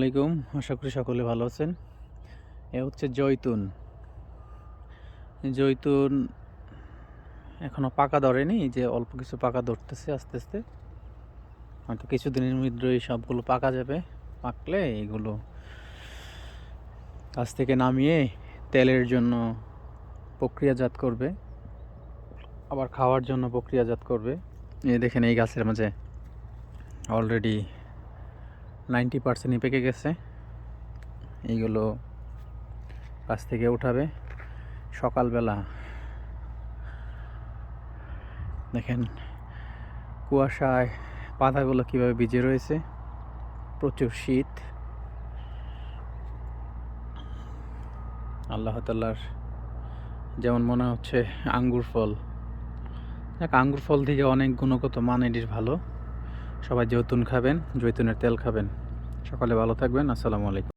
আলাইকুম, আশা করি সকলে ভালো আছেন। এ হচ্ছে জৈতুন। জৈতুন এখনো পাকা ধরেনি, যে অল্প কিছু পাকা ধরতেছে আস্তে আস্তে। হয়তো কিছুদিনের মধ্যেই সবগুলো পাকা যাবে। পাকলে এগুলো গাছ থেকে নামিয়ে তেলের জন্য প্রক্রিয়াজাত করবে, আবার খাওয়ার জন্য প্রক্রিয়াজাত করবে। এই দেখেন, এই গাছের মাঝে অলরেডি 90% পেকে গেছে। এইগুলো গাছ থেকে উঠাবে সকালবেলা। দেখেন কুয়াশায় পাতাগুলো কিভাবে ভিজে রয়েছে, প্রচুর শীত। আল্লাহ তাআলার যেমন মনে হচ্ছে আঙ্গুর ফল। আঙ্গুর ফল থেকে অনেক গুণগত মান এটির ভালো। সবাই জৈতুন খাবেন, জৈতুনের তেল খাবেন। সকালে ভালো থাকবেন। আসসালামু আলাইকুম।